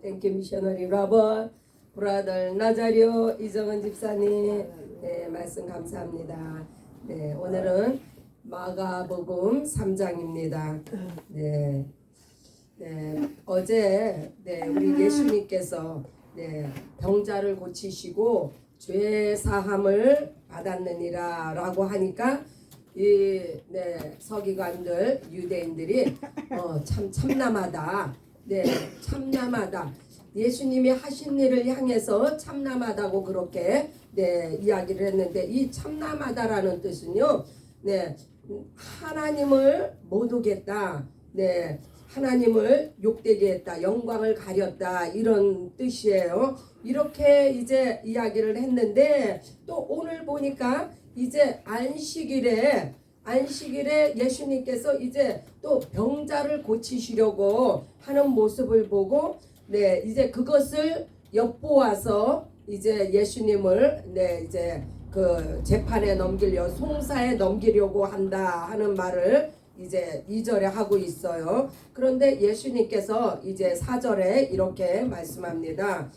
땡큐 미셔너리 러버 브라더 나자리오 이정은 집사님, 네, 말씀 감사합니다. 네, 오늘은 마가복음 3장입니다. 네, 어제 우리 예수님께서 병자를 고치시고 죄 사함을 받았느니라라고 하니까 서기관들 유대인들이 참 참남하다. 참남하다. 예수님이 하신 일을 향해서 참남하다고 그렇게 이야기를 했는데, 이 참남하다라는 뜻은요, 하나님을 못 오겠다, 하나님을 욕되게 했다, 영광을 가렸다, 이런 뜻이에요. 이렇게 이제 이야기를 했는데, 또 오늘 보니까 이제 안식일에 예수님께서 이제 또 병자를 고치시려고 하는 모습을 보고, 이제 그것을 엿보아서 이제 예수님을 이제 그 재판에 송사에 넘기려고 한다 하는 말을 이제 2절에 하고 있어요. 그런데 예수님께서 이제 4절에 이렇게 말씀합니다.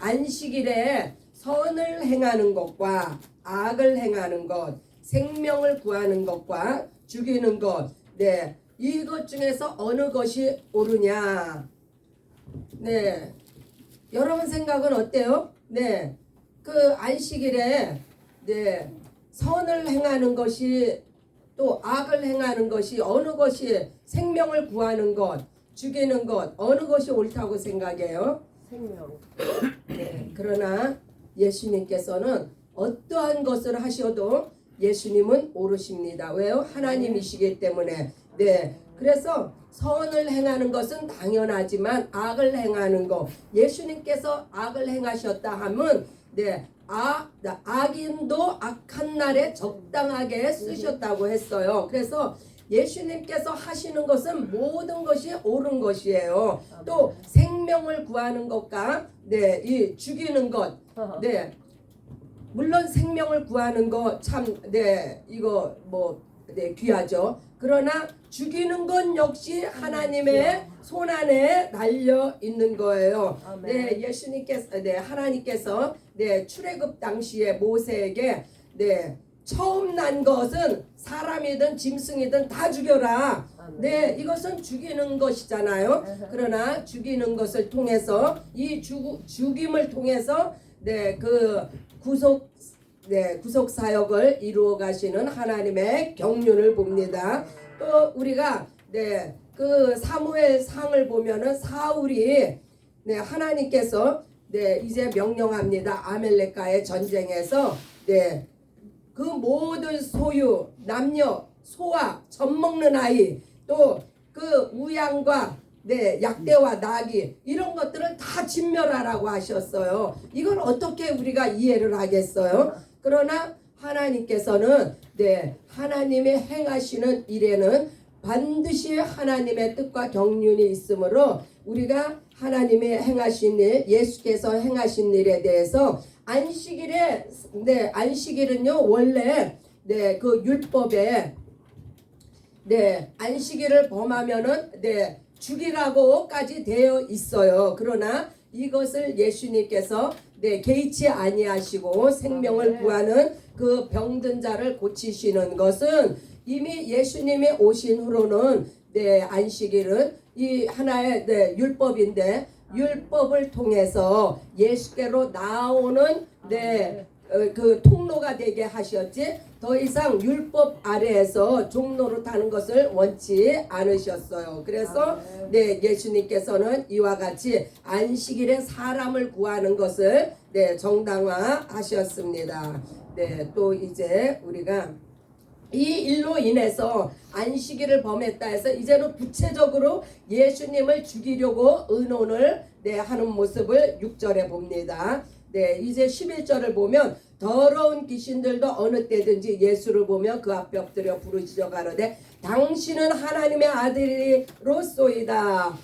안식일에 선을 행하는 것과 악을 행하는 것, 생명을 구하는 것과 죽이는 것, 이것 중에서 어느 것이 옳으냐? 여러분 생각은 어때요? 그 안식일에 선을 행하는 것이, 또 악을 행하는 것이, 어느 것이, 생명을 구하는 것, 죽이는 것, 어느 것이 옳다고 생각해요? 생명. 그러나 예수님께서는 어떠한 것을 하셔도 예수님은 옳으십니다. 왜요? 하나님이시기 때문에. 그래서 선을 행하는 것은 당연하지만 악을 행하는 것, 예수님께서 악을 행하셨다 하면 악인도 악한 날에 적당하게 쓰셨다고 했어요. 그래서 예수님께서 하시는 것은 모든 것이 옳은 것이에요. 또 생명을 구하는 것과 이 죽이는 것, 물론 생명을 구하는 거 참 이거 귀하죠. 그러나 죽이는 건 역시 하나님의 손 안에 달려 있는 거예요. 예수님께서 하나님께서 출애굽 당시에 모세에게 처음 난 것은 사람이든 짐승이든 다 죽여라. 이것은 죽이는 것이잖아요. 그러나 죽이는 것을 통해서, 이 죽임을 통해서 그 구속 사역을 이루어 가시는 하나님의 경륜을 봅니다. 또 우리가 그 사무엘상을 보면은 사울이 하나님께서 이제 명령합니다. 아멜렉과의 전쟁에서 그 모든 소유, 남녀, 소와 젖먹는 아이, 또 그 우양과 약대와 나귀, 이런 것들을 다 진멸하라고 하셨어요. 이걸 어떻게 우리가 이해를 하겠어요? 그러나 하나님께서는 하나님이 행하시는 일에는 반드시 하나님의 뜻과 경륜이 있으므로, 우리가 하나님이 행하신 일, 예수께서 행하신 일에 대해서 안식일은요 원래 그 율법에 안식일을 범하면은 죽이라고까지 되어 있어요. 그러나 이것을 예수님께서 개의치 아니하시고 생명을 구하는 그 병든 자를 고치시는 것은, 이미 예수님이 오신 후로는 안식일은 이 하나의 율법인데, 율법을 통해서 예수께로 나오는 그 통로가 되게 하셨지, 더 이상 율법 아래에서 종로로 타는 것을 원치 않으셨어요. 그래서 예수님께서는 이와 같이 안식일에 사람을 구하는 것을 정당화하셨습니다. 또 이제 우리가 이 일로 인해서 안식일을 범했다 해서 이제는 구체적으로 예수님을 죽이려고 의논을 하는 모습을 6절에 봅니다. 이제 11절을 보면, 더러운 귀신들도 어느 때든지 예수를 보며 그 앞에 엎드려 부르짖어 가로되 당신은 하나님의 아들이로소이다.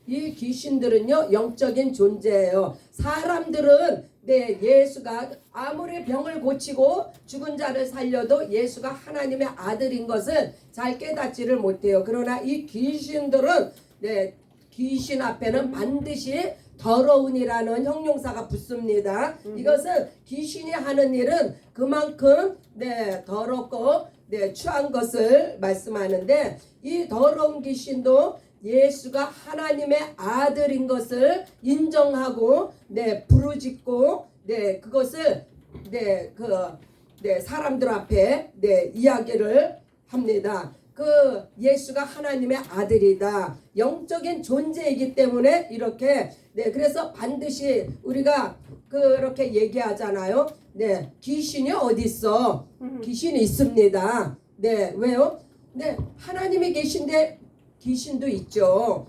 이 귀신들은요 영적인 존재예요. 사람들은 예수가 아무리 병을 고치고 죽은 자를 살려도 예수가 하나님의 아들인 것을 잘 깨닫지를 못해요. 그러나 이 귀신들은 귀신 앞에는 반드시 더러운이라는 형용사가 붙습니다. 이것은 귀신이 하는 일은 그만큼 더럽고 추한 것을 말씀하는데, 이 더러운 귀신도 예수가 하나님의 아들인 것을 인정하고 부르짖고 그것을 사람들 앞에 이야기를 합니다. 그 예수가 하나님의 아들이다, 영적인 존재이기 때문에 이렇게 그래서 반드시 우리가 그렇게 얘기하잖아요. 귀신이 어디 있어? 귀신이 있습니다. 왜요? 하나님이 계신데 귀신도 있죠.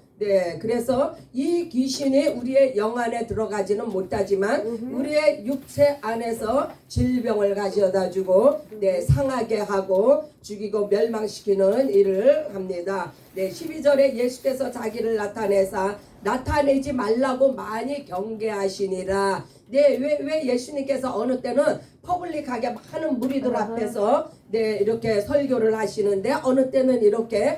그래서 이 귀신이 우리의 영 안에 들어가지는 못하지만 우리의 육체 안에서 질병을 가져다 주고 상하게 하고 죽이고 멸망시키는 일을 합니다. 12절에 예수께서 자기를 나타내지 말라고 많이 경계하시니라. 왜 예수님께서 어느 때는 퍼블릭하게 많은 무리들 앞에서 이렇게 설교를 하시는데, 어느 때는 이렇게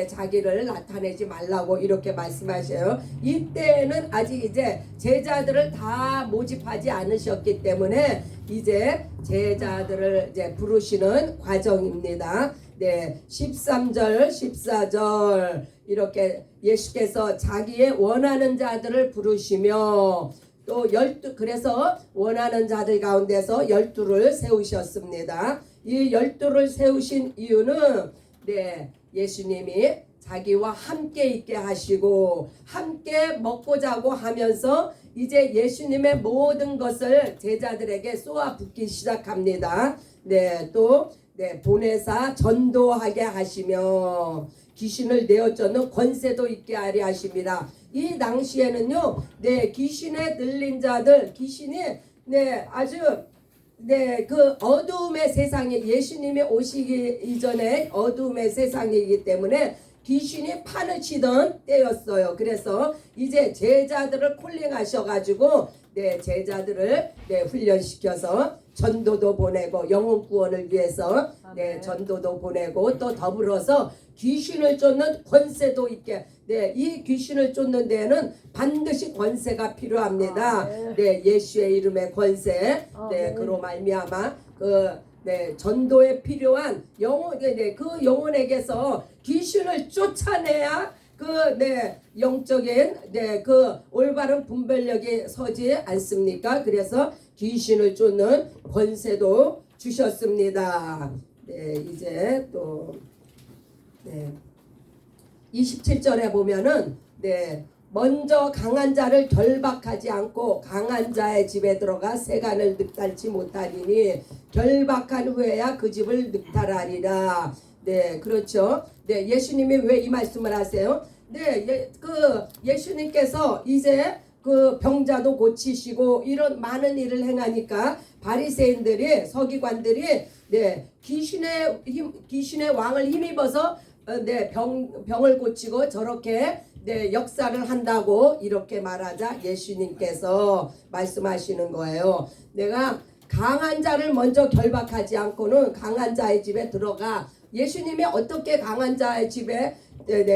자기를 나타내지 말라고 이렇게 말씀하셔요. 이때는 아직 이제 제자들을 다 모집하지 않으셨기 때문에 이제 제자들을 이제 부르시는 과정입니다. 13절, 14절 이렇게 예수께서 자기의 원하는 자들을 부르시며 또 12, 그래서 원하는 자들 가운데서 12를 세우셨습니다. 이 12를 세우신 이유는 예수님이 자기와 함께 있게 하시고 함께 먹고 자고 하면서 이제 예수님의 모든 것을 제자들에게 쏘아붓기 시작합니다. 또 보내사 전도하게 하시며 귀신을 내어 쫓는 권세도 있게 하려 하십니다. 이 당시에는요, 귀신에 들린 자들, 귀신이 아주 그 어두움의 세상에, 예수님이 오시기 이전에 어두움의 세상이기 때문에 귀신이 판을 치던 때였어요. 그래서 이제 제자들을 콜링하셔가지고 제자들을 훈련시켜서 전도도 보내고 영혼 구원을 위해서 전도도 보내고 또 더불어서 귀신을 쫓는 권세도 있게 이 귀신을 쫓는 데에는 반드시 권세가 필요합니다. 예수의 이름의 권세 그로 말미암아 전도에 필요한 영혼 그 영혼에게서 귀신을 쫓아내야 그 영적인 그 올바른 분별력이 서지 않습니까? 그래서 귀신을 쫓는 권세도 주셨습니다. 이제 또 27절에 보면은 먼저 강한 자를 결박하지 않고 강한 자의 집에 들어가 세간을 늑달치 못하리니 결박한 후에야 그 집을 늑달하리라. 그렇죠. 예수님이 왜 이 말씀을 하세요? 그 예수님께서 이제 그 병자도 고치시고 이런 많은 일을 행하니까 바리새인들이 서기관들이 귀신의 왕을 힘입어서 병을 고치고 저렇게 역사를 한다고 이렇게 말하자 예수님께서 말씀하시는 거예요. 내가 강한 자를 먼저 결박하지 않고는 강한 자의 집에 들어가. 예수님이 어떻게 강한 자의 집에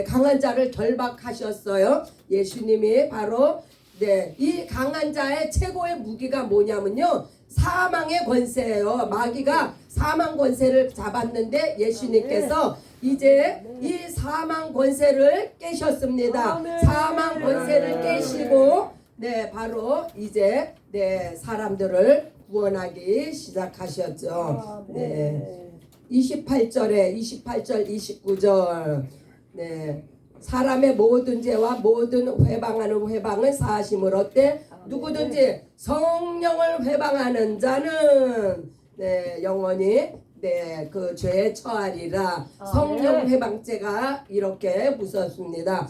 강한 자를 결박하셨어요? 예수님이 바로 이 강한 자의 최고의 무기가 뭐냐면요, 사망의 권세예요. 마귀가 사망 권세를 잡았는데 예수님께서 이제 이 사망 권세를 깨셨습니다. 사망 권세를 깨시고 바로 이제 사람들을 구원하기 시작하셨죠. 28절 29절 사람의 모든 죄와 모든 회방하는 회방은 사하심을 얻되 누구든지 성령을 회방하는 자는 영원히 그 죄에 처하리라. 성령 회방죄가 이렇게 무섭습니다.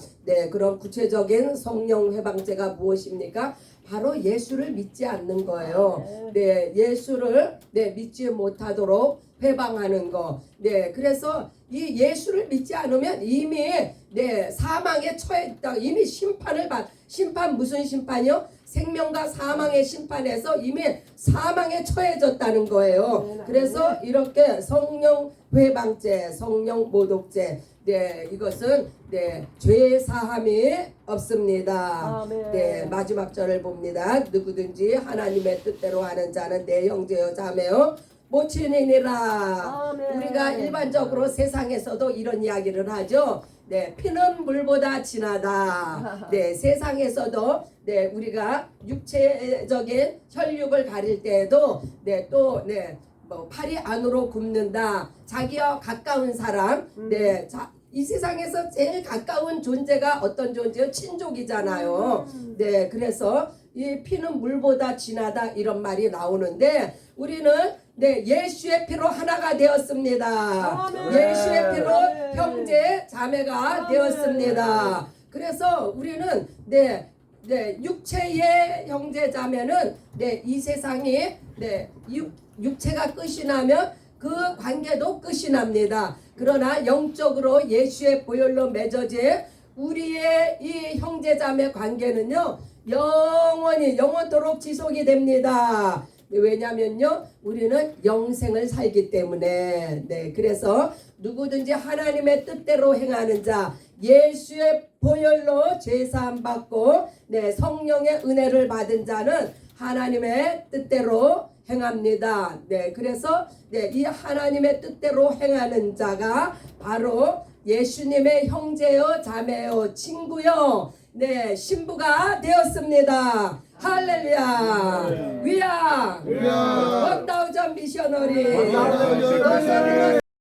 그런 구체적인 성령 회방죄가 무엇입니까? 바로 예수를 믿지 않는 거예요. 예수를 믿지 못하도록 회방하는 거. 네, 그래서 이 예수를 믿지 않으면 이미 네 사망에 처했다. 이미 심판 무슨 심판이요? 생명과 사망의 심판에서 이미 사망에 처해졌다는 거예요. 그래서 이렇게 성령 회방죄, 성령 모독죄, 네 이것은 네 죄 사함이 없습니다. 네 마지막 절을 봅니다. 누구든지 하나님의 뜻대로 하는 자는 내 형제요 자매요 모친이니라. 우리가 일반적으로 세상에서도 이런 이야기를 하죠. 네, 피는 물보다 진하다. 네, 세상에서도 네, 우리가 육체적인 혈육을 가릴 때에도 네, 또 네, 뭐 팔이 안으로 굽는다. 자기와 가까운 사람, 네, 이 세상에서 제일 가까운 존재가 어떤 존재요? 친족이잖아요. 네, 그래서 이 피는 물보다 진하다 이런 말이 나오는데 우리는 네 예수의 피로 하나가 되었습니다. 예수의 피로 형제 자매가 되었습니다. 그래서 우리는 네 육체의 형제 자매는 네 이 세상이 네 육체가 끝이 나면 그 관계도 끝이 납니다. 그러나 영적으로 예수의 보혈로 맺어진 우리의 이 형제자매 관계는요 영원토록 지속이 됩니다. 왜냐면요 우리는 영생을 살기 때문에. 네, 그래서 누구든지 하나님의 뜻대로 행하는 자, 예수의 보혈로 죄사함 받고 네 성령의 은혜를 받은 자는 하나님의 뜻대로 행합니다. 네, 그래서 네, 이 하나님의 뜻대로 행하는 자가 바로 예수님의 형제요, 자매요, 친구요, 네, 신부가 되었습니다. 할렐루야. 위아 1000 미셔너리.